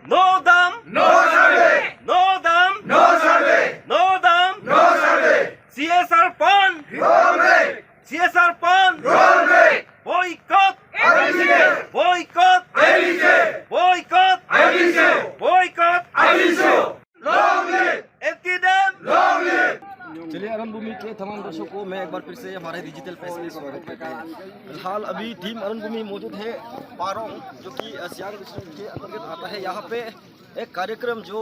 No dam, No survey. no dam, No survey. no dam, No survey. CSR Pan, Roll back. CSR Pan, Roll back. boycott, Avisé. boycott, Avisé. boycott, Avisé. boycott, Avisé. Long live. empty dam. Long live. चलिए अरुण भूमि के तमाम दर्शकों को मैं एक बार फिर से हमारे डिजिटल प्रेस में स्वागत करता हूँ। फिलहाल अभी टीम अरुण भूमि मौजूद है पारोंग, जो कि सियांग डिस्ट्रिक्ट के अंतर्गत आता है। यहाँ पे एक कार्यक्रम जो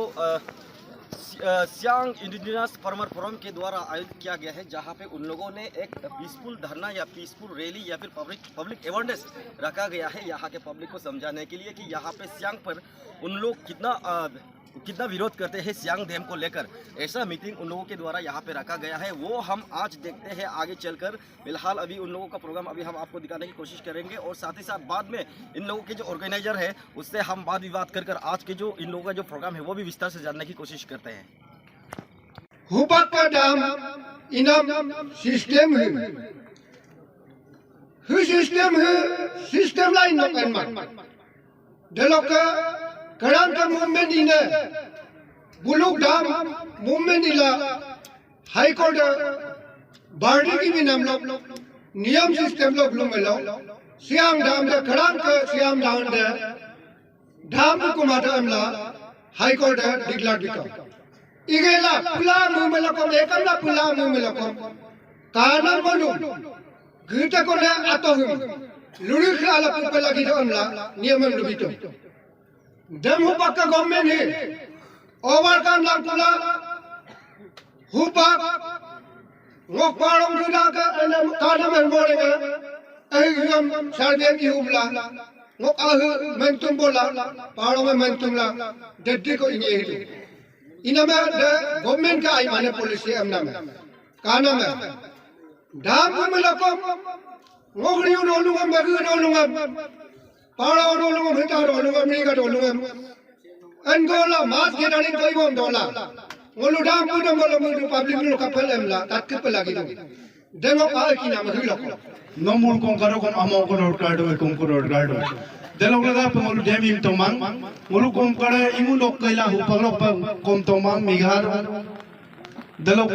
सियांग इंडिजिनस फार्मर फोरम के द्वारा आयोजित किया गया है, जहाँ पे उन लोगों ने एक पीसफुल धरना या पीसफुल रैली या फिर पब्लिक अवेयरनेस रखा गया है यहाँ के पब्लिक को समझाने के लिए कि यहाँ पे सियांग पर उन लोग कितना विरोध करते हैं सियांग डैम को लेकर। ऐसा मीटिंग उन लोगों के द्वारा यहाँ पे रखा गया है, वो हम आज देखते हैं आगे चलकर। फिलहाल अभी उन लोगों का प्रोग्राम अभी हम आपको दिखाने की कोशिश करेंगे और साथ ही साथ बाद में इन लोगों के जो ऑर्गेनाइजर है उससे हम वाद विवाद कर आज के जो इन लोगों का जो प्रोग्राम है वो भी विस्तार से जानने की कोशिश करते हैं। Hubaka dam inam sistem system lain nak enman. Deloka kerang ke movement ini buluk dam movement ila high court bardi ki भी नाम लोग नियम सिस्टम लोग लो सियाम दाम दे kerang ke सियाम दाम दे दाम को माता हमला हाई कोर्ट डिक्लेयर बिका इगेला पुला मुमेलकम एकमला पुला मुमेलकम काना मनु गीता को ने आतो हम लुड़ी खाला पुपे लगी तो हमला नियम लुबितो दम हो पक्का गवर्नमेंट है ओवर काम ला पुला हुपा ngok parong duda ka kana men morenga ayam sarbian ki humla ngok mentum bola parong mentum la deddi ko inye इनमें गवर्नमेंट का आई माने पुलिस है हमना में काना में दाम में लको मोगरी उड़ोलूंगा मगरी उड़ोलूंगा पाड़ा उड़ोलूंगा भीता उड़ोलूंगा मरीगा उड़ोलूंगा अनगोला मास के डाली कोई बोम डोला मोलू दाम पुदम बोलो मुझे पब्लिक लो कपल हमला तक पे लगी दो देंगो पाल की नाम ही लको no mul kong karo kon amo kon orkado kong kon orkado delok laga pemulu dem im tomang mulu kom kare imu lok kaila hu paglok kom tomang mighar delok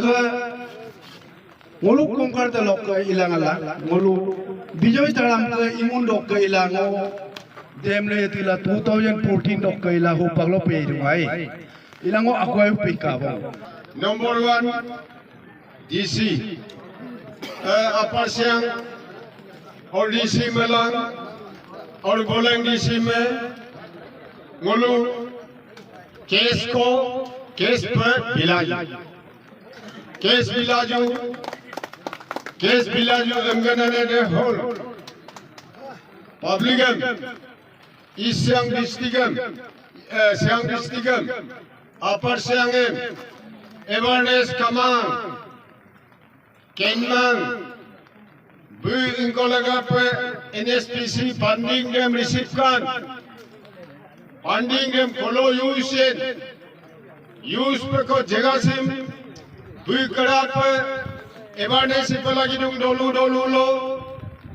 mulu kom kar delok ilangala mulu bijoy taram ke imu lok kailango dem le tila 2014 lok kaila hu paglok pe rumai ilango akwai pikabo Number 1 DC Upper Siang और DC Milan और गोलंग DC में Golu case पर case बिलाजू अंगनने दे whole publican east Siang district अपर Siang awareness कमान केनमान इनको लगा पे NSPC funding dam receive कर funding dam खोलो use पे को जगह से बुई कड़ा पे अवेयरनेस पे लगी नुं डोलू लो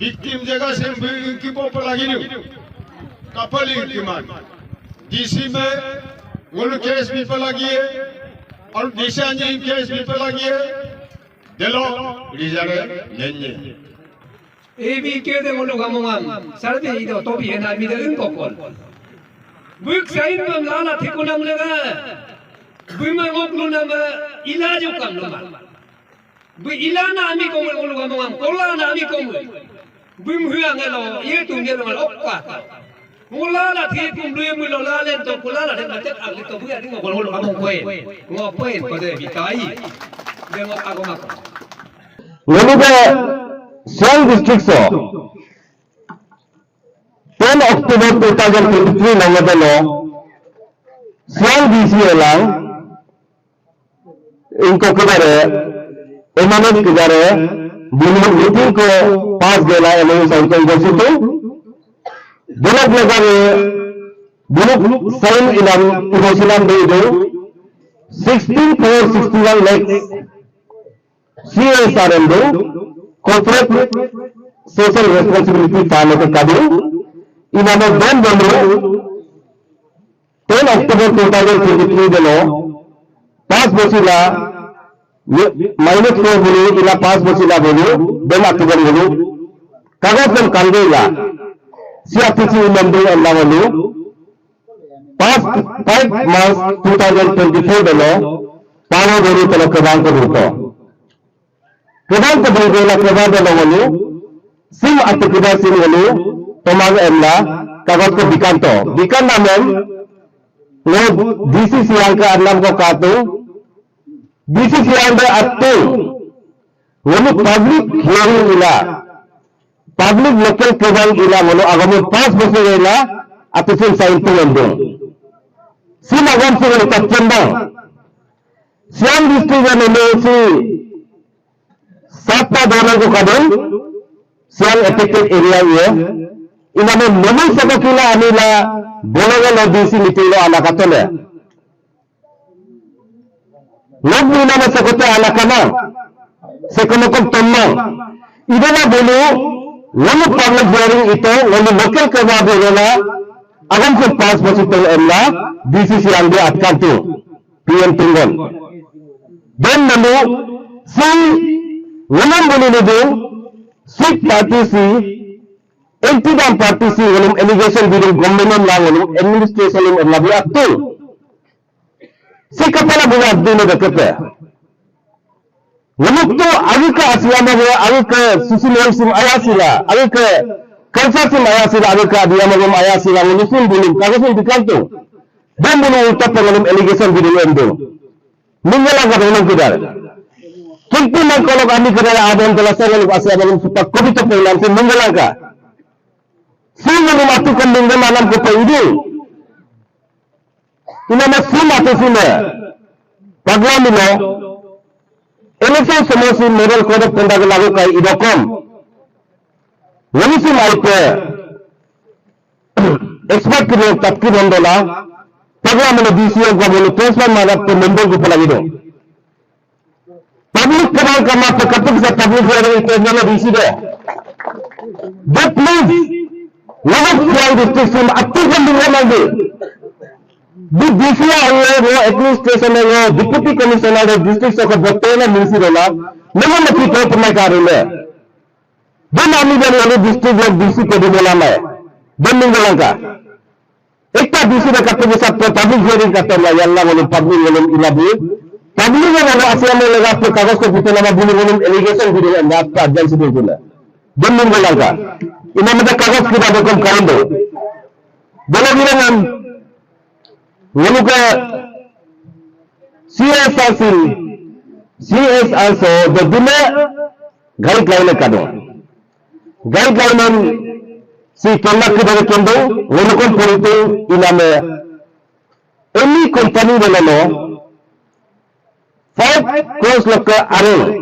विक्टिम जगह से बुई इनकी पे लगी नुं कपल इनकी मान डीसी में वो केस भी पे लगी है और दिशा जी केस भी पे लगी है दिलो रिजल्ट लेंगे ABK de ngolo gamongan sarbe ido tobi hena mi de ngokol buik sain bam lala thikunam lega buima ngoklunam ilaju kam luma bu ilana ami ko ngolo gamongan kolana ami ko buim huang elo ye tu ngelo ngal okka ngolala thikum duye mu lo lalen to kulala de matet ali to buya dingo ngolo gamong koe ngopoe ko de bitai de ngok agomak ngoluga Siang district से 10 अक्टूबर 2023 नंगदलो Siang DC along इनको किधरे इमानत किधरे बुलुक meeting को पास गेला MOU cycle जैसे तो बुलुक लगावे बुलुक sign Ilam emotional दे दो 16,461 lakhs CSR दो corporate social responsibility fund के काबिल इन्होंने 2 number 10 October 2023 delo pass bosila -4 bolu ila pass bosila bolu 10 October bolu kagaz dan kandela CRPC member Allah bolu pass 5 March 2024 delo paano bolu telo keban ko dito keban ko dilo keban delo bolu sim at keban sim bolu tomag Allah kagaz ko bikan namen lo DCC angka anam ko kato DCC angka atto lo public hearing ila public local keban ila lo agamo 5 bosor ila atusin sign to endo sim agam se lo tatchanda siam district ne si sapta dona ko kadon siam affected area ye iname naman sabakila anila bolaga lo DC mitilo ala katole nagmi na sakote ala kana sekonokom tomma idana bolu lamu public hearing ito lamu local kaba bolona agam ko pass bositel ella DCC ande atkantu PM Tingon dan namu si lamam bolu do Sikh party si Anti-Dam party si walum allegation bilang government lang walum administration lim labi atul. Si kapala buat dino dekete. Waluk tu agika asiyama go agika susilam sim ayasila agika kalsa sim ayasila agika diyama go ayasila walusim bilim kagasim dikanto. Dan bulu utap walum allegation bilang endo. Mingala ka dalam kidar. Kinti man kalau kami kerana adam telah saya walum asiyama go supak kubita pelan sim mingala ka. Sehingga mematukan dengan malam kita ini. Ini masih mati sini. Bagaimana ini? Election semua si moral code of conduct lagu kai idokom. Ini si maike. Expert kini tatki bandola. Bagaimana DCO gua boleh transfer malam ke member gua lagi dong. Public kenal kama pekapuk sa public hearing itu nama DC deh. That means Lahat siang district sim aktifkan dengan lagi. Di DCA Allah administration Allah deputy commissioner of district soko botena ministry Allah naman nakita pernah karila. Dan kami dari Allah district of DC ko di bola mai. Dan minggalan ka. Ekta DC dekat pusat public hearing kata Allah Allah walum public walum ilabi. Public yang Allah asal melaga pe kagas ko kita nama bulu walum allegation video anda apa ajan sidul gula. Dan minggalan ka. Ina mata kagas kita bekom karendo. Bola bilangan Waluka CS also the dinner guideline kado. Guideline si kondak kita kendo walukan politik ilame any company dalalo 5 crores lokka are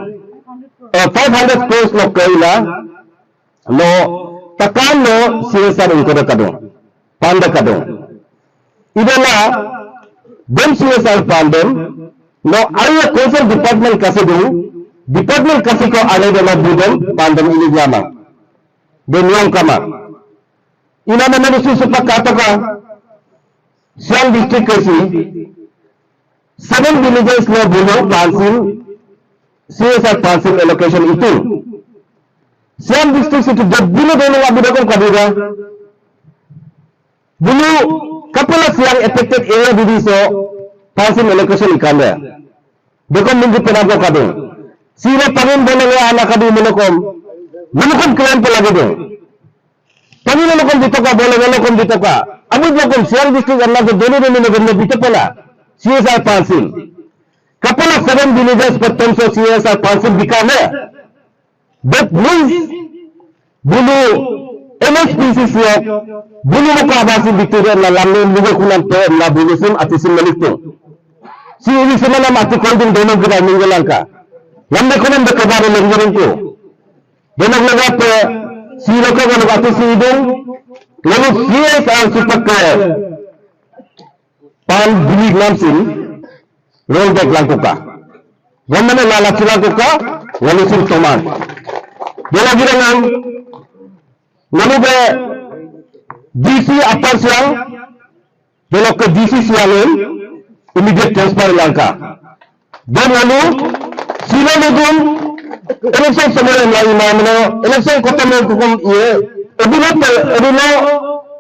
500 crores lokka ila lo takan lo CSR unko kado panda kado ಇದೆಲ್ಲ ಬೆಂಚಿಎಸ್ಆರ್ ಪಾಂಡಮ್ no ಆಯ ಕೋಸಲ್ department ಕಸದು department ಕಸಿಕೋ ಆಳೆದೆಲ್ಲ ಬುದಂ ಪಾಂಡಮ್ ಇಲಿಗ್ಲಾಮ ದೆ ನಿಯಮ ಕಮ ಇನ ನಮನು ಸುಸುಪ ಕಾತಕ Shyam district ಕಸಿ 7 villages लो बुलो passing CSR passing allocation इतु Siang district city ಜಬ್ಬಿನ ದೇನು ಅಬಿಡಕಂ ಕದಿಗ बुलो Kapala siang affected area didi so passing allocation ikanda. Dekon minggu penago kado. Sira pangin boleh anak kado melokom. Melokom klan pelagi do. Kami melokom ditoka boleh melokom ditoka. Abu melokom siang district Allah ke dulu melokom ditopala. CSR passing. Kapala 7 villages potential so CSR passing dikanda. That means bulu MSPCC bulu muka abasi Victoria na lalu lugu kunan pe na bulu sim atisim melikto si ini semana mati konding dono kita minggalangka lambe kunan de kabare lengiring ko dono laga pe si loka kan atisi idung lalu CS ang sipak pan buli namsin roll back langkuka gomane lala cilangkuka lalu sim toman dono girangan Namu be DC upper siang जो लोग के DCC immediate transfer langka. Dan lalu sila nudun election semua lagi mana election kota menghukum ia ebilo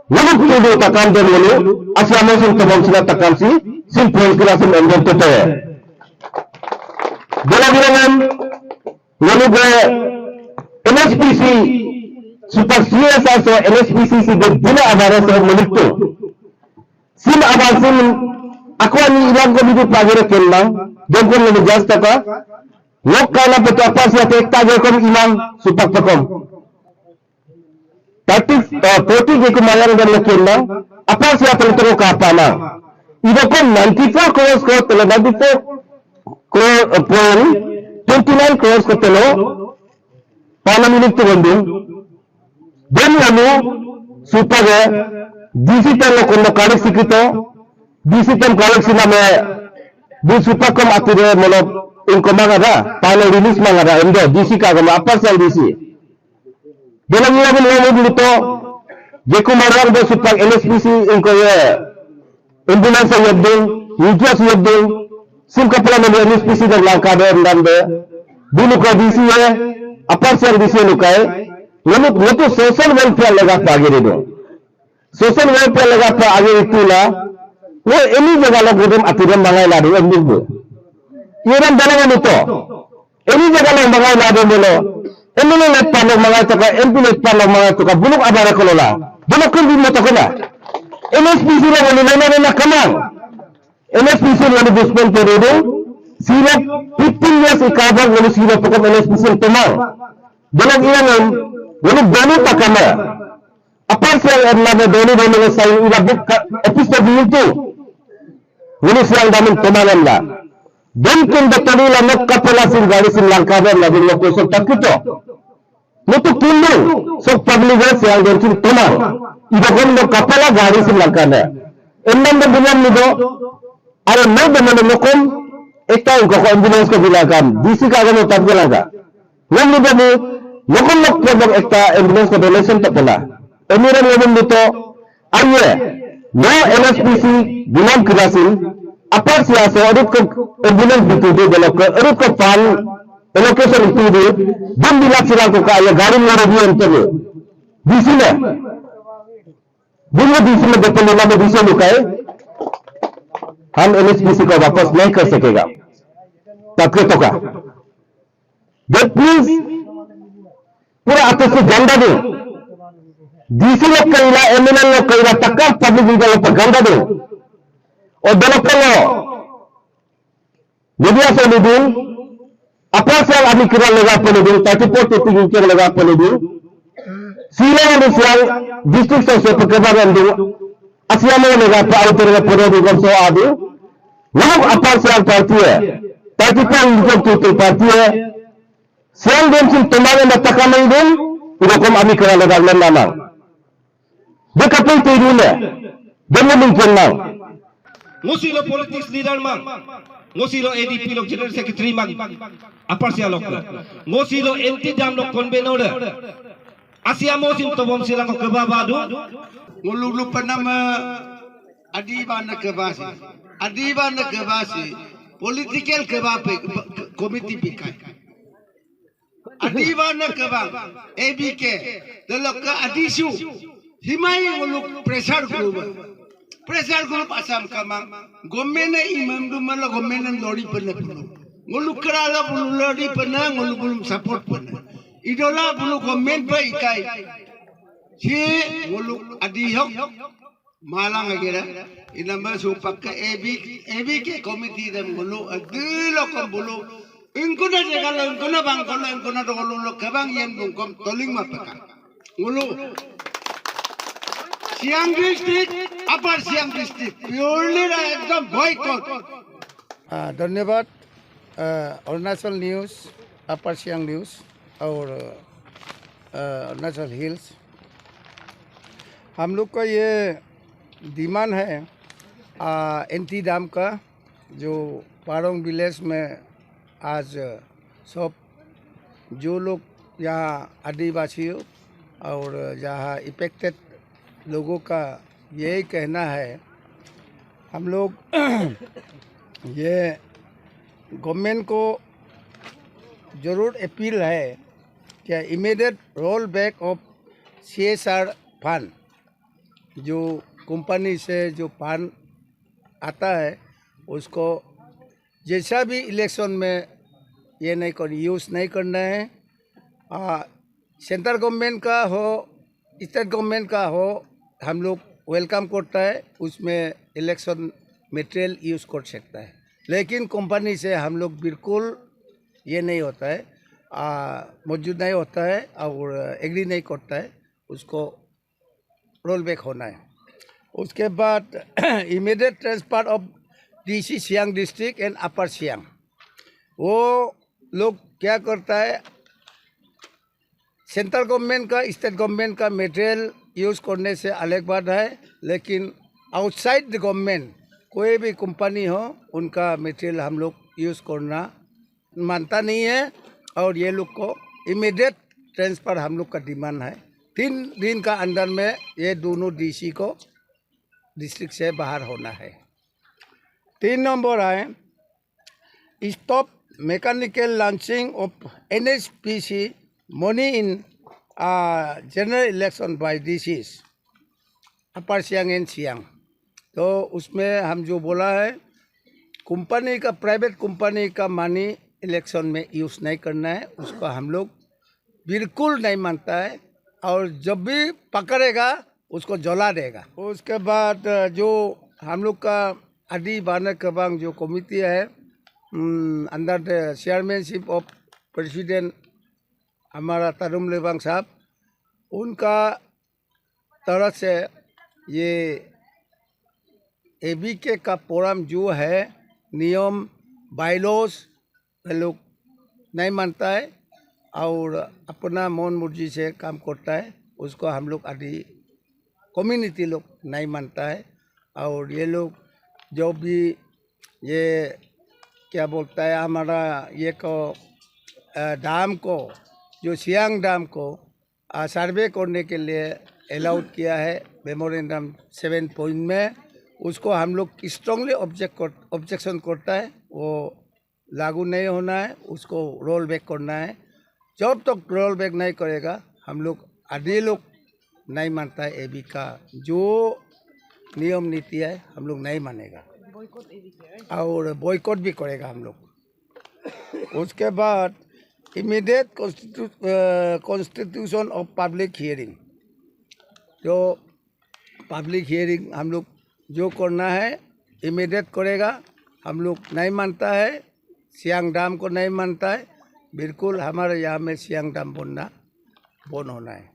lalu tuju takkan dan lalu asal masuk tabung sila takkan si simple kira sim endor tete. Dalam bilangan lalu ke NSPC super serius asal NSPC si berbila abara sah menikto. Sim abal sim aku ni ilang ko dito pagire kelang dongkon lebih jauh taka lok kala betul apa siapa ekta jekom ilang supak takom tapi jekom malang dan kelang apa siapa itu apa na idokon 94 crores ko tele 94 crore 29 crores ko tele pala minit tu bandu dan lalu supaga digital lo kono kare sikito digital collection में भी super कम आती है मतलब इनको मांगा था पहले release मांगा था इंदो डीसी का कम अपर सेल डीसी दोनों ये भी लोग बोलते तो जेको मारवार दो सुपर एनएसपीसी इनको ये एम्बुलेंस ये दो यूटीएस ये दो सिम कपड़ा में एनएसपीसी का लाका दे नाम दे बिल का डीसी है अपर सेल डीसी लुका है वो तो सोशल वेलफेयर लगा आगे दे दो सोशल वेलफेयर लगा आगे इतुला वो ini jaga lo gudum atiran bangai ladu ending bu. Iran dalangan itu. Ini jaga lo bangai ladu mulu. Ini lo let palong bangai toka, MP let palong bangai toka. Buluk abara kolola. Buluk kun bimo toka na. NSPC lo wali nana kamang. NSPC lo wali buspel periode. Sila 15 years ikabang wali sila toka NSPC tomang. Dalang iyan wali dani takama. Apa sih yang nama doni saya ila buk episode itu. Ini siang damin tomanan lah. Dan betul lah nak kapal asin gari sin langkabar lagi waktu sok tak kita. Nutu kundung sok public siang dan sin tomang. Iba kan nak kapal gari sin langkabar. Enam bulan ni do. Ada nak mana nukum. Ekta kau ambulans ko bilakan. DC kaga mo tab galaga. Yang ni do nukum nak kau ekta ambulans ko donation tak pula. Emiran lebih itu, ayah, no NSPC bilang kerasin, apa siasa orang ke ambulans itu dia belok ke, orang ke fan, allocation itu dia, dan bilang silang ke ayah garing lari dia untuk di sini, bila di sini betul nama di sini kai, हम NSPC को वापस नहीं कर सकेगा, तब के तो का, that please पूरा आते से गंदा दे डीसी लोग कईला एमएनएल लोग कईला तक्का पब्लिक लीगल पर गंदा दो और दोनों कलो मीडिया से भी दिन अपना साल अभी किरा लगा पड़े दिन 34 यूके लगा पड़े दिन सीले में सियाल डिस्ट्रिक्ट से पकड़ा बंदू असिया में लगा पाई तेरे पूरे दिगम सो आदि लोग अपना साल पार्टी है 35 यूके पार्टी है सियाल दिन से तुम्हारे में तक्का नहीं दिन इधर अभी किरा लगा लेना ना Dekapun tidurnya, jangan menjenang. Ngusilo politics leader mang, ngusilo ADP lo general secretary mang, apa sih lo? Ngusilo anti dam lo convener, asia mosim to bom silang ko kebabadu. Ngulu panama adiban kebasi, political kebape committee pikai. Adiban kebang, ABK, deloka adisu. Himai nguluk pressure group asam kamang gomene imam dumala gomene lori pernah nguluk kerala bulu lori pernah nguluk belum support pernah idola bulu gomen pa ikai si nguluk adihok malang agera inamba supak ke ABK committee dan nguluk adilo kom bulu ingkuna jagala ingkuna bangkola ingkuna dogolo kabang yen bungkom toling mapaka nguluk Siang district, upper Siang district, purely एकदम boycott. धन्यवाद Arunachal news, अपर Siang news और Arunachal hills. हम लोग का ये demand है anti dam का, जो पारोंग विलेज में आज सब जो लोग यहाँ आदिवासी और यहाँ इफेक्टेड लोगों का यही कहना है हम लोग ये गवर्नमेंट को ज़रूर अपील है कि immediate roll back of CSR fund, जो कंपनी से जो फंड आता है उसको जैसा भी इलेक्शन में ये नहीं कर यूज़ नहीं करना है। सेंट्रल गवर्नमेंट का हो स्टेट गवर्नमेंट का हो, हम लोग वेलकम करता है, उसमें इलेक्शन मटेरियल यूज़ कर सकता है। लेकिन कंपनी से हम लोग बिल्कुल ये नहीं होता है, मौजूद नहीं होता है और एग्री नहीं करता है, उसको रोल बैक होना है। उसके बाद immediate transfer of DC Siang district and upper Siang, वो लोग क्या करता है, सेंट्रल गवर्नमेंट का स्टेट गवर्नमेंट का मटेरियल यूज़ करने से अलग बात है, लेकिन आउटसाइड द गवर्नमेंट कोई भी कंपनी हो उनका मटेरियल हम लोग यूज़ करना मानता नहीं है, और ये लोग को इमीडिएट ट्रांसफ़र हम लोग का डिमांड है। 3 दिन का अंदर में ये दोनों DC को डिस्ट्रिक्ट से बाहर होना है। 3 नंबर है, stop mechanical launching of NHPC money in general election by DCs upper Siang and Siang. तो उसमें हम जो बोला है, कंपनी का प्राइवेट कंपनी का मनी इलेक्शन में यूज़ नहीं करना है, उसको हम लोग बिल्कुल नहीं मानता है, और जब भी पकड़ेगा उसको जला देगा। उसके बाद जो हम लोग का आदि बानर कबांग जो कमिटी है under the chairmanship of president हमारा तरुण लेबांग साहब, उनका तरफ से ये ABK का फोरम जो है नियम बाइलॉज लोग नहीं मानता है और अपना मन मर्जी से काम करता है, उसको हम लोग आदि कम्युनिटी लोग नहीं मानता है। और ये लोग जो भी ये क्या बोलता है, हमारा ये को डैम को जो सियांग डैम को सर्वे करने के लिए अलाउड किया है मेमोरेंडम 7 पॉइंट में, उसको हम लोग स्ट्रांगली ऑब्जेक्शन करता है, वो लागू नहीं होना है, उसको रोल बैक करना है। जब तक रोल बैक नहीं करेगा हम लोग आधे लोग नहीं मानता है AB का जो नियम नीति है, हम लोग नहीं मानेगा और बॉयकॉट भी करेगा हम लोग। उसके बाद immediate constitution of public hearing, जो पब्लिक हियरिंग हम लोग जो करना है इमीडिएट करेगा। हम लोग नहीं मानता है, सियांग डैम को नहीं मानता है, बिल्कुल हमारे यहाँ में सियांग डैम बंद होना है।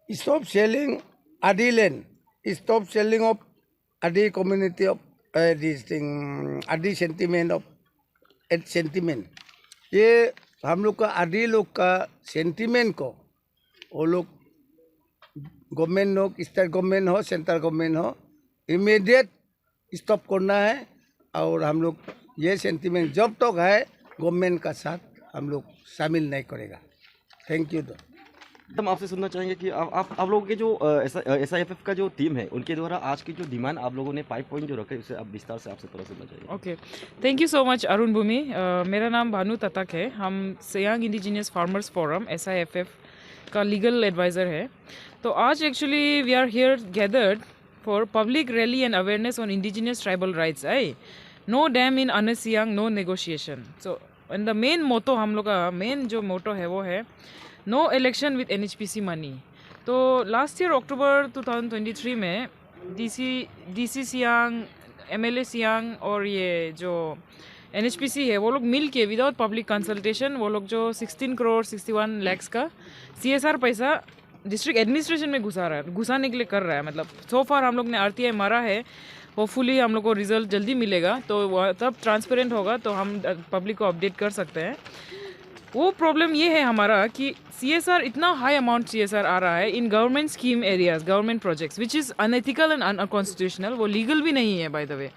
स्टॉप सेलिंग आदि लैंड, स्टॉप सेलिंग ऑफ आदि कम्युनिटी ऑफ दिस थिंग आदि सेंटीमेंट ऑफ सेंटीमेंट, ये हम लोग का आदि लोग का सेंटीमेंट को वो लोग गवर्नमेंट हो, स्टेट गवर्नमेंट हो, सेंट्रल गवर्नमेंट हो, इमीडिएट स्टॉप करना है। और हम लोग ये सेंटीमेंट जब तक है गवर्नमेंट का साथ हम लोग शामिल नहीं करेगा। Thank you. हम आपसे सुनना चाहेंगे कि आप लोगों के जो SIFF का जो टीम है उनके द्वारा आज की जो डिमांड आप लोगों ने 5 पॉइंट जो रखे उसे आप विस्तार से आपसे थोड़ा सुनना चाहिए। Okay, thank you so much Arun Bhumi. मेरा नाम भानु ततक है, हम Siang indigenous farmers forum SIFF का लीगल एडवाइज़र है। तो आज actually we are here gathered for public rally and awareness on indigenous tribal rights. No dam in upper Siang, no negotiation. So and the main motto, हम लोग का main जो motto है वो है नो इलेक्शन विद NHPC मनी। तो last year अक्टूबर 2023 में DC सियांग, MLA सियांग और ये जो NHPC है वो लोग मिल के विदाउट पब्लिक कंसल्टेशन वो लोग जो 16 करोड़ 61 लाख का CSR पैसा डिस्ट्रिक्ट एडमिनिस्ट्रेशन में घुसाने के लिए कर रहा है। मतलब सो फार हम लोग ने RTI मारा है, होपफुली हम लोग को रिजल्ट जल्दी मिलेगा, तो तब ट्रांसपेरेंट होगा तो हम पब्लिक को अपडेट कर सकते हैं। वो प्रॉब्लम ये है हमारा कि CSR इतना हाई अमाउंट CSR आ रहा है in government scheme areas, government projects, which is unethical and unconstitutional. वो लीगल भी नहीं है बाय द वे,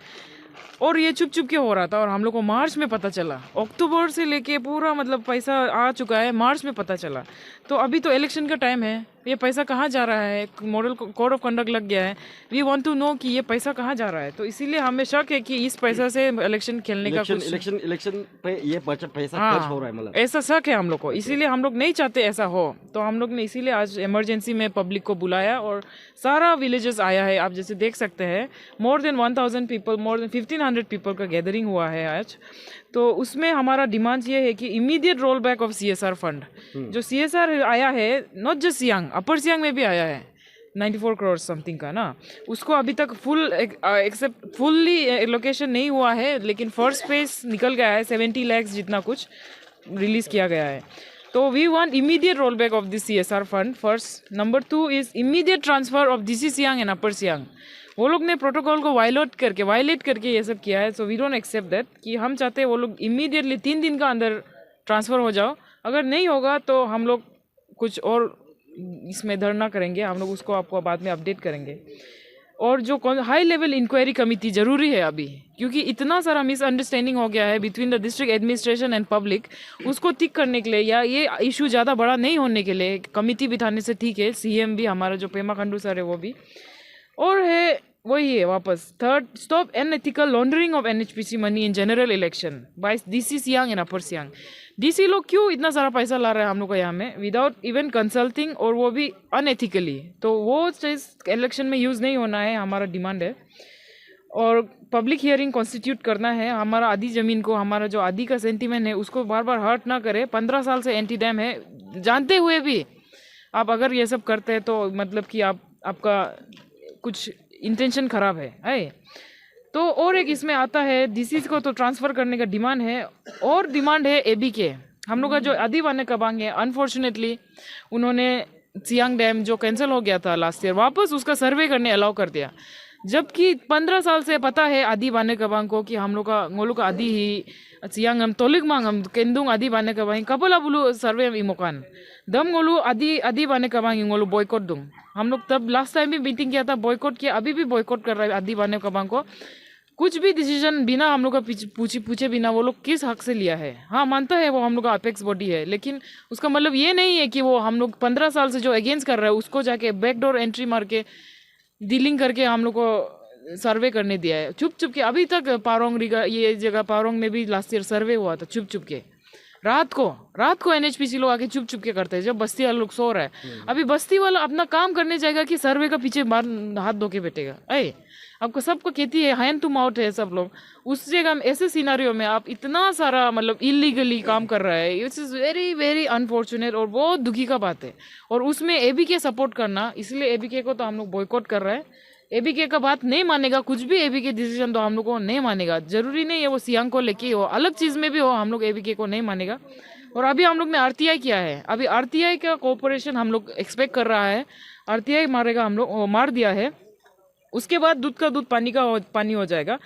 और ये चुप चुप के हो रहा था। और हम लोग को मार्च में पता चला, अक्टूबर से लेके पूरा मतलब पैसा आ चुका है, मार्च में पता चला। तो अभी तो इलेक्शन का टाइम है, ये पैसा कहाँ जा रहा है, मॉडल कोड ऑफ कंडक्ट लग गया है, वी वांट टू नो कि ये पैसा कहाँ जा रहा है। तो इसीलिए हमें शक है कि इस पैसा से इलेक्शन खेलने का कुछ इलेक्शन पे ये पैसा खर्च हो रहा है, मतलब ऐसा शक है हम लोग को। इसीलिए हम लोग नहीं चाहते ऐसा हो, तो हम लोग ने इसीलिए आज इमरजेंसी में पब्लिक को बुलाया और सारा विलेजेस आया है। आप जैसे देख सकते हैं more than 1000 people, more than 1500 people का गैदरिंग हुआ है आज। तो उसमें हमारा डिमांड ये है कि immediate roll back of CSR fund. जो CSR आया है, नॉट जस्ट सियांग, अपर सियांग में भी आया है 94 करोड़ समथिंग का ना, उसको अभी तक फुल्ली एलोकेशन नहीं हुआ है, लेकिन फर्स्ट फेज निकल गया है, 70 लाख जितना कुछ रिलीज किया गया है। तो we want immediate roll back of this CSR fund first. Number 2 is immediate transfer of DC Siang and upper Siang. वो लोग ने प्रोटोकॉल को वायलेट करके ये सब किया है, so we don't accept that. कि हम चाहते हैं वो लोग इमीडिएटली 3 दिन का अंदर ट्रांसफ़र हो जाओ। अगर नहीं होगा तो हम लोग कुछ और इसमें धरना करेंगे, हम लोग उसको आपको बाद में अपडेट करेंगे। और जो हाई लेवल इंक्वायरी कमेटी ज़रूरी है अभी, क्योंकि इतना सारा मिसअंडरस्टैंडिंग हो गया है between the district administration and public, उसको ठीक करने के लिए या ये इशू ज़्यादा बड़ा नहीं होने के लिए कमेटी बिठाने से ठीक है। CM भी हमारा जो पेमा खंडू सर है वो भी, और है वही है वापस। Third, stop unethical laundering of NHPC money in general election by DC Siang and upper Siang. DC लोग क्यों इतना सारा पैसा ला रहे हैं हम लोग को यहाँ में विदाउट इवन कंसल्टिंग, और वो भी अनएथिकली। तो वो चीज़ इलेक्शन में यूज़ नहीं होना है, हमारा डिमांड है। और पब्लिक हियरिंग कॉन्स्टिट्यूट करना है। हमारा आदि ज़मीन को, हमारा जो आदि का सेंटीमेंट है उसको बार बार हर्ट ना करे। 15 साल से एंटी डैम है, जानते हुए भी आप अगर ये सब करते हैं तो मतलब कि आपका कुछ इंटेंशन खराब है। तो और एक इसमें आता है DC को तो ट्रांसफ़र करने का डिमांड है, और डिमांड है ABK। हम लोग का जो आदि वाने कबांग है, अनफॉर्चुनेटली उन्होंने सियांग डैम जो कैंसिल हो गया था लास्ट ईयर, वापस उसका सर्वे करने अलाउ कर दिया। जबकि 15 साल से पता है आदि वाने कबांग को कि हम लोग का आदि ही सियांग हम तोलिक मांग हम केंदुंग आदि वाने कबांग कपला बुलू सर्वे इमोकान दम गोलू आदि वाने कबांग गोलू बॉयकॉट दूंग। हम लोग तब लास्ट टाइम भी मीटिंग किया था, बॉयकॉट किया, अभी भी बॉयकॉट कर रहा है आदि वाने कबांग को। कुछ भी डिसीजन बिना हम लोग का पूछे बिना वो लोग किस हक से लिया है। हाँ, मानता है वो हम लोग का अपेक्स बॉडी है, लेकिन उसका मतलब ये नहीं है कि वो हम लोग 15 साल से जो अगेंस्ट कर रहा है उसको जाके बैकडोर एंट्री मार के डीलिंग करके हम लोग को सर्वे करने दिया है चुप के। अभी तक पारोंग ये जगह पारोंग में भी लास्ट ईयर सर्वे हुआ था चुप के। रात को NHPC लोग आके चुप के करते हैं जब बस्ती वाला लोग सो रहा है। अभी बस्ती वाला अपना काम करने जाएगा कि सर्वे का पीछे हाथ धो के बैठेगा। आपको सबको कहती है हैंड टू माउथ है सब लोग। उस जगह में ऐसे सिनारियो में आप इतना सारा मतलब इलीगली काम कर रहा है, it's is very very unfortunate और बहुत दुखी का बात है। और उसमें ABK सपोर्ट करना, इसलिए ABK को तो हम लोग बॉयकॉट कर रहे हैं। ABK का बात नहीं मानेगा, कुछ भी ABK डिसीजन तो हम लोग को नहीं मानेगा। जरूरी नहीं है वो सियांग को लेके हो, अलग चीज़ में भी हो, हम लोग ABK को नहीं मानेगा। और अभी हम लोग ने RTI किया है, अभी RTI का कोऑपरेशन हम लोग एक्सपेक्ट कर रहा है। RTI मारेगा, हम लोग मार दिया है, उसके बाद दूध का दूध पानी हो जाएगा।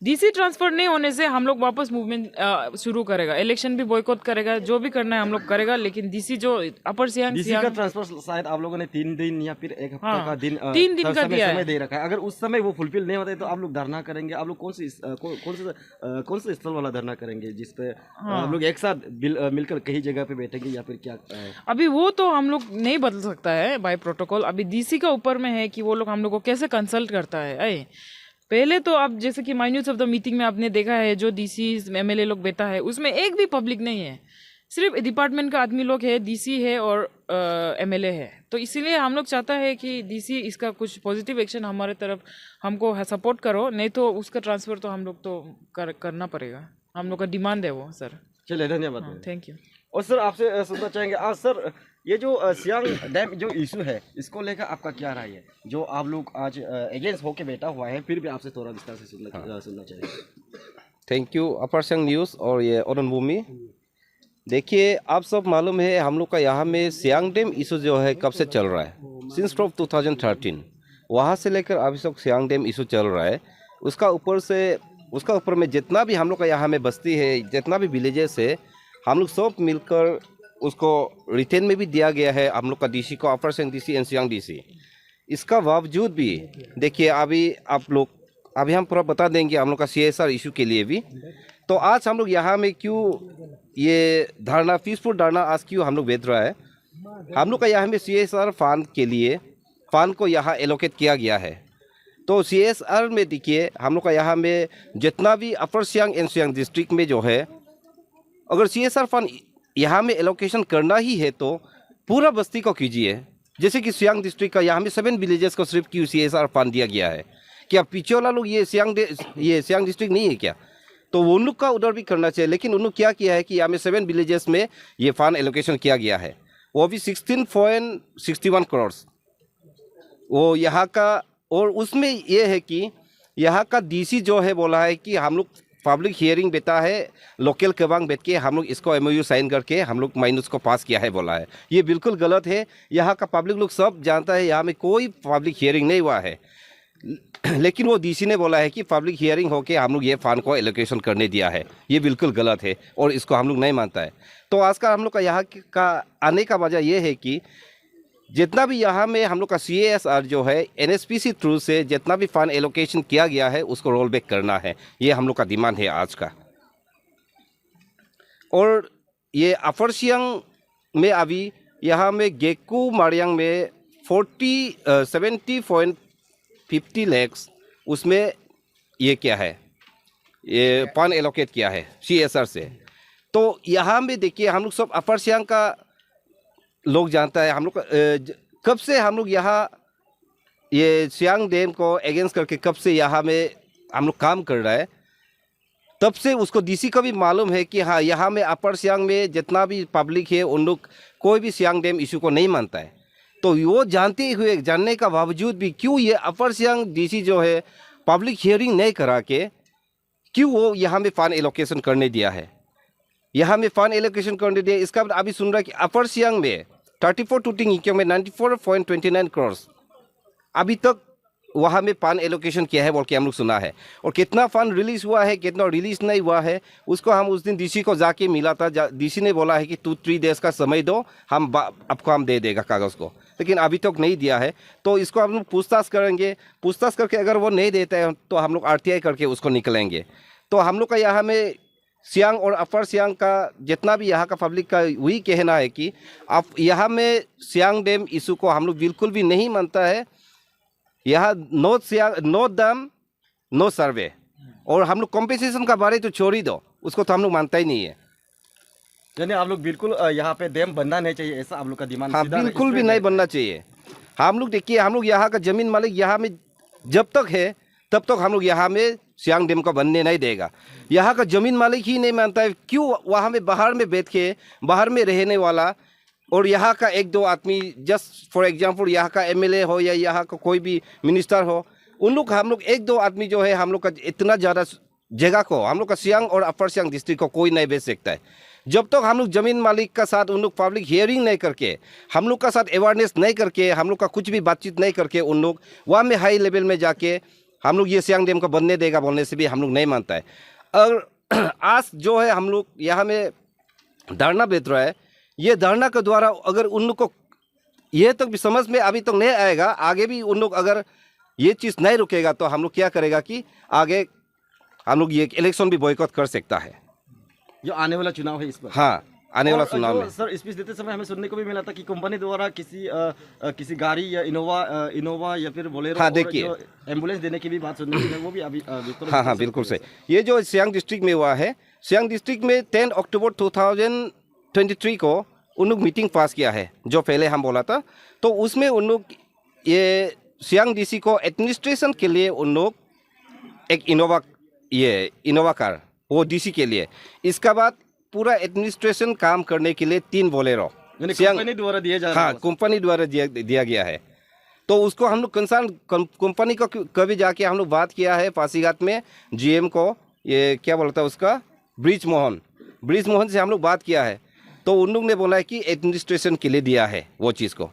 DC ट्रांसफर नहीं होने से हम लोग वापस मूवमेंट शुरू करेगा, इलेक्शन भी बॉयकॉट करेगा, जो भी करना है हम लोग करेगा। लेकिन DC जो अपर सियांग का ट्रांसफर शायद आप लोगों ने 3 दिन या फिर 1 हफ्ता का दिन 3 दिन का दिया समय दे रखा है। अगर उस समय वो फुलफिल नहीं होता है तो आप लोग धरना करेंगे। आप लोग कौन से स्थल वाला धरना करेंगे जिसपे आप लोग एक साथ मिलकर कहीं जगह पे बैठेंगे या फिर क्या? अभी वो तो हम लोग नहीं बदल सकता है बाय प्रोटोकॉल। अभी DC का ऊपर में है कि वो लोग हम लोग को कैसे कंसल्ट करता है। पहले तो आप जैसे कि माइन्यूट्स ऑफ द मीटिंग में आपने देखा है जो DC MLA लोग बैठा है उसमें एक भी पब्लिक नहीं है, सिर्फ डिपार्टमेंट का आदमी लोग है, DC है और MLA है। तो इसीलिए हम लोग चाहता है कि DC इसका कुछ पॉजिटिव एक्शन हमारे तरफ हमको सपोर्ट करो, नहीं तो उसका ट्रांसफ़र तो हम लोग तो करना पड़ेगा, हम लोग का डिमांड है वो। सर चलिए, धन्यवाद। Thank you. और सर आपसे सुनना चाहेंगे सर, ये जो सियांग डैम जो इशू है इसको लेकर आपका क्या राय है? जो आप लोग आज अगेंस्ट होके बैठा हुआ है, फिर भी आपसे थोड़ा विस्तार से सुनना चाहिए। Thank you upper Siang news और ये अरुण भूमि। देखिए, आप सब मालूम है हम लोग का यहाँ में सियांग डैम इशू जो है कब से चल रहा है, सिंस फ्रॉम 2013 वहाँ से लेकर अभी तक सियांग डैम इशू चल रहा है। उसका ऊपर में जितना भी हम लोग का यहाँ में बस्ती है, जितना भी विलेजेस है, हम लोग सब मिलकर उसको रिटेन में भी दिया गया है हम लोग का DC को, upper Siang DC and Siang DC। इसका बावजूद भी देखिए अभी हम पूरा बता देंगे हम लोग का CSR इशू के लिए भी। तो आज हम लोग यहाँ में क्यों ये धरना, पीसफुल धरना आज क्यों हम लोग बैठ रहा है, हम लोग का यहाँ में CSR फंड के लिए फंड को यहाँ एलोकेट किया गया है। तो CSR में देखिए हम लोग का यहाँ में जितना भी अपर सियांग एंड सियांग डिस्ट्रिक्ट में जो है, अगर CSR फंड यहाँ में एलोकेशन करना ही है तो पूरा बस्ती को कीजिए। जैसे कि सियांग डिस्ट्रिक्ट का यहाँ में 7 विलेजेस को सिर्फ क्यों CSR फंड दिया गया है। क्या पीछे वाला लोग ये सियांग डिस्ट्रिक्ट नहीं है क्या? तो उन लोग का उधर भी करना चाहिए। लेकिन उन लोग क्या किया है कि यहाँ में 7 विलेजेस में ये फंड एलोकेशन किया गया है, वो भी 16.61 करोड़ वो यहाँ का। और उसमें ये है कि यहाँ का DC जो है बोला है कि हम लोग पब्लिक हियरिंग बेटा है, लोकल केबांग बैठ के हम लोग इसको MOU साइन करके हम लोग माइनस को पास किया है बोला है। ये बिल्कुल गलत है। यहाँ का पब्लिक लोग सब जानता है यहाँ में कोई पब्लिक हियरिंग नहीं हुआ है। लेकिन वो DC ने बोला है कि पब्लिक हियरिंग होके हम लोग ये फंड को एलोकेशन करने दिया है। ये बिल्कुल गलत है और इसको हम लोग नहीं मानता है। तो आज का हम लोग का यहाँ का आने का वजह ये है कि जितना भी यहाँ में हम लोग का CSR जो है NSPC थ्रू से जितना भी फंड एलोकेशन किया गया है उसको रोल बैक करना है। ये हम लोग का डिमांड है आज का। और ये अपर सियांग में अभी यहाँ में गेकू मारियांग में 70.50 लाख उसमें ये क्या है, ये फंड एलोकेट किया है CSR से। तो यहाँ में देखिए हम लोग सब अपर सियांग का लोग जानता है। हम लोग कब से हम लोग यहाँ ये सियांग डैम को अगेंस्ट करके कब से यहाँ में हम लोग काम कर रहा है, तब से उसको DC को भी मालूम है कि हाँ यहाँ में अपर सियांग में जितना भी पब्लिक है उन लोग कोई भी सियांग डैम इशू को नहीं मानता है। तो वो जानने का बावजूद भी क्यों ये अपर सियांग DC जो है पब्लिक हियरिंग नहीं करा के क्यों वो यहाँ में फंड एलोकेशन करने दिया है, यहाँ में फंड एलोकेशन करने दिया। इसका बाद अभी सुन रहा है कि अपर सियांग में 34 टूटिंग इक्यों में 94.29 करोड़ अभी तक वहाँ में फंड एलोकेशन किया है बोल के हम लोग सुना है। और कितना फंड रिलीज़ हुआ है कितना रिलीज़ नहीं हुआ है उसको हम उस दिन DC को जाके मिला था। DC ने बोला है कि 2-3 डेज का समय दो, हम आपको हम दे देगा कागज़ को, लेकिन अभी तक नहीं दिया है। तो इसको हम लोग पूछताछ करेंगे, पूछताछ करके अगर वो नहीं देते हैं तो हम लोग RTI करके उसको निकलेंगे। तो हम लोग का यहाँ में सियांग और अपर सियांग का जितना भी यहाँ का पब्लिक का वही कहना है कि आप यहाँ में सियांग डैम इशू को हम लोग बिल्कुल भी नहीं मानता है। यहाँ नो डैम नो सर्वे, और हम लोग कॉम्पेंसेशन का बारे तो छोड़ ही दो, उसको तो हम लोग मानता ही नहीं है। यानी आप लोग बिल्कुल यहाँ पे डैम बनना नहीं चाहिए, ऐसा आप लोग का डिमांड? हाँ, बिल्कुल भी नहीं बनना चाहिए। हम लोग देखिए हम लोग यहाँ का ज़मीन मालिक यहाँ में जब तक है तब तक हम लोग यहाँ में सियांग डैम को बनने नहीं देगा। यहाँ का ज़मीन मालिक ही नहीं मानता है, क्यों वहाँ में बाहर में बैठ के बाहर में रहने वाला और यहाँ का 1-2 आदमी, जस्ट फॉर एग्जांपल यहाँ का MLA हो या यहाँ का कोई भी मिनिस्टर हो, उन लोग हम लोग 1-2 आदमी जो है हम लोग का इतना ज़्यादा जगह को हम लोग का सियांग और अपर सियांग डिस्ट्रिक्ट को कोई नहीं बेच सकता है। जब तक हम लोग ज़मीन मालिक का साथ उन लोग पब्लिक हियरिंग नहीं करके, हम लोग का साथ अवेयरनेस नहीं करके, हम लोग का कुछ भी बातचीत नहीं करके, उन लोग वहाँ में हाई लेवल में जाके हम लोग ये सियांग डैम को बनने देगा बोलने से भी हम लोग नहीं मानता है। और आज जो है हम लोग यहाँ में धरना बैठ रहा है, ये धरना के द्वारा अगर उन लोग को ये तक भी समझ में अभी तक नहीं आएगा, आगे भी उन लोग अगर ये चीज़ नहीं रुकेगा तो हम लोग क्या करेगा कि आगे हम लोग ये इलेक्शन भी बॉयकॉट कर सकता है, जो आने वाला चुनाव है इस पर। हाँ, आने वाला चुनाव में। सर स्पीच देते समय हमें सुनने को भी मिला था कि कंपनी द्वारा किसी गाड़ी या इनोवा या फिर बोलेरो, हाँ, देखिए एम्बुलेंस देने की भी बात सुनने को मिली, वो भी अभी हाँ बिल्कुल सही। ये जो सियांग डिस्ट्रिक्ट में हुआ है, सियांग डिस्ट्रिक्ट में 10 अक्टूबर 2023 को उन लोग मीटिंग पास किया है, जो पहले हम बोला था। तो उसमें उन लोग ये सियांग DC को एडमिनिस्ट्रेशन के लिए उन लोग एक इनोवा कार वो DC के लिए, इसका बाद पूरा एडमिनिस्ट्रेशन काम करने के लिए 3 बोलेरो कंपनी द्वारा दिया जा रहा है। हाँ, कंपनी द्वारा दिया गया है। तो उसको हम लोग कंसर्न कंपनी को कभी जाके हम लोग बात किया है पासीघाट में GM को, ये क्या बोलता है उसका, ब्रिज मोहन से हम लोग बात किया है। तो उन लोग ने बोला है कि एडमिनिस्ट्रेशन के लिए दिया है वो चीज़ को।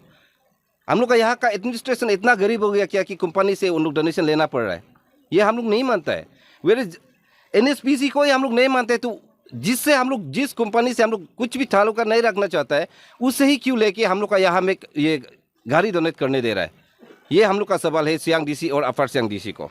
हम लोग का यहाँ का एडमिनिस्ट्रेशन इतना गरीब हो गया क्या कि कंपनी से उन लोग डोनेशन लेना पड़ रहा है, ये हम लोग नहीं मानता है। वेर NSPC को ही हम लोग नहीं मानते, तो जिससे हम लोग जिस कंपनी से हम लोग कुछ भी ताल्लुका नहीं रखना चाहता है उससे ही क्यों लेके हम लोग का यहाँ में ये गाड़ी डोनेट करने दे रहा है, ये हम लोग का सवाल है सियांग DC और अपर सियांग DC को।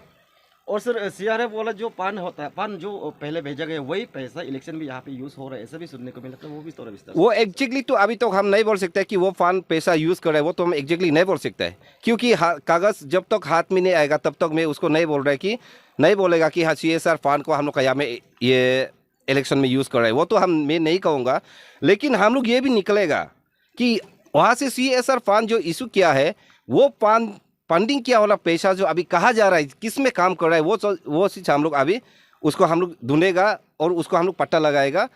और सर सीआरएफ वाला जो पान होता है, पान जो पहले भेजा गया वही पैसा इलेक्शन में यहाँ पे यूज हो रहा है, ऐसा भी सुनने को मिला था, वो भी थोड़ा विस्तार। वो एग्जैक्टली तो अभी तो हम नहीं बोल सकते कि वो फंड पैसा यूज कर रहा है, वो तो हम एग्जैक्टली नहीं बोल सकते हैं, क्योंकि कागज जब तक हाथ में नहीं आएगा तब तक मैं उसको नहीं बोल रहा है कि नहीं बोलेगा कि हाँ CSR फंड को हम लोग यहाँ में ये इलेक्शन में यूज कर रहे हैं, वो तो मैं नहीं कहूँगा। लेकिन हम लोग ये भी निकलेगा कि वहाँ से CSR फंड जो इशू किया है वो फंडिंग किया वाला पैसा जो अभी कहा जा रहा है किस में काम कर रहा है, वो चीज़ हम लोग अभी उसको हम लोग ढूंढेगा और उसको हम लोग पता लगाएगा।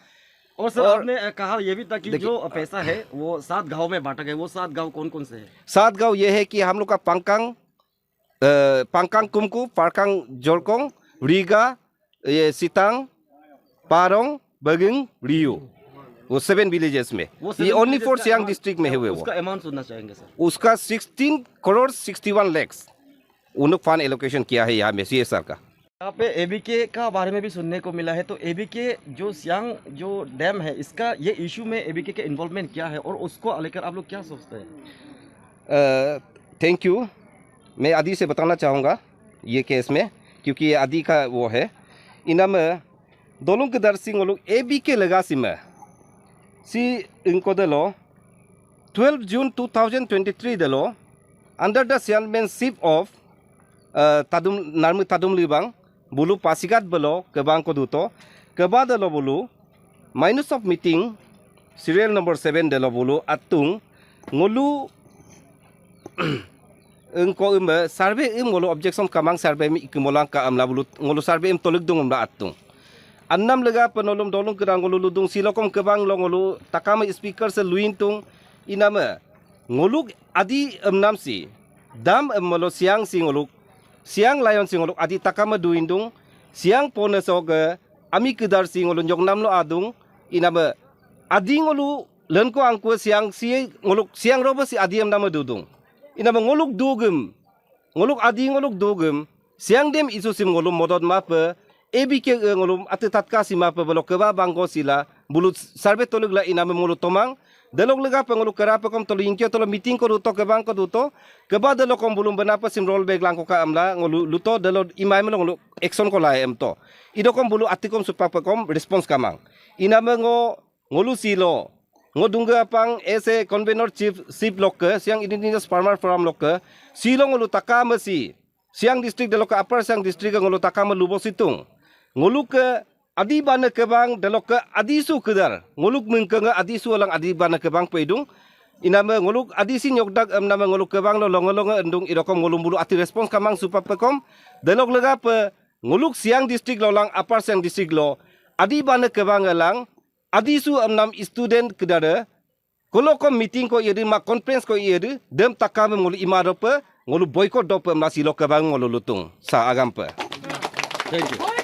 और सर आपने कहा ये भी था कि जो पैसा है वो 7 गांव में बांटा गया, वो 7 गांव कौन कौन से हैं? 7 गांव ये है कि हम लोग का पांकांग कुमकु, पारकांग जोरकोंग, रीगा, ये सितांग, पारोंग, बगिंग, रियो, वो 7 विलेजेस में, ये ओनली फॉर सियांग डिस्ट्रिक्ट में है। वो उसका अमाउंट सुनना चाहेंगे सर? उसका 16 करोड़ 61 लाख उन लोग फंड एलोकेशन किया है यहाँ में CSR का। यहाँ पे ABK का बारे में भी सुनने को मिला है, तो ABK जो सियांग जो डैम है इसका ये इशू में ABK के इन्वॉल्वमेंट क्या है और उसको लेकर आप लोग क्या सोचते हैं? Thank you. मैं आदि से बताना चाहूँगा ये केस में, क्योंकि ये आदि का वो है इनाम दोनों के दर सिंह लोग ABK लगा में si इनको दलो 12 June 2023 दलो under the chairmanship of Narmu Tadum Libang bulu pasigat belo kebang koduto keba dalo bulu minus of meeting serial number 7 dalo bulu atung ngulu engko survey ngulu objection kamang survey mi ikumolang ka amla bulu ngulu survey tolik dung amla atung Annam lega penolong dolong kerang ngulu ludung silokom kebang lo ngulu takama speaker se luin tung inama nguluk adi emnam si dam emolo siang si nguluk siang layon si nguluk adi takama duindung siang pone soge ami kedar si ngulu njong nam lo adung inama adi ngulu lenko angku siang si nguluk siang robo si adi emnam dudung inama nguluk dugem nguluk adi nguluk dugem siang dem isu sim nguluk modot mape ABK ngolum ate tatka sima pe bolo keba bangko sila bulut sarbe tolug la iname mulu tomang delog lega pengulu kera pe kom tolu inkyo tolu meeting ko ruto kebang ko duto keba delo kom bulum benapa sim roll bag langko ka amla ngolu luto delo imai melo ngolu action ko la emto ido kom bulu atikom supa pe kom response kamang iname ngolu silo ngodungga pang ese convener chief lokke siang indigenous farmer forum lokke silo ngolu takama si siang district delo ka upper siang district ngolu takama lubo situng nguluk ke adi bana kebang delok ke adisu kedar nguluk mengkenga adisu lang adi bana kebang pedung inama nguluk adisi nyokdak nama nguluk kebang lo longa endung irokom ngulum bulu ati respons kamang supa pekom delok lega pe nguluk siang district lo lang upper siang district lo adi bana kebang lang adisu nam student kedara kolokom meeting ko iri ma conference ko iri dem takam ngulu imarope ngulu boycott dope masilo kebang ngulu lutung sa agampe. Thank you.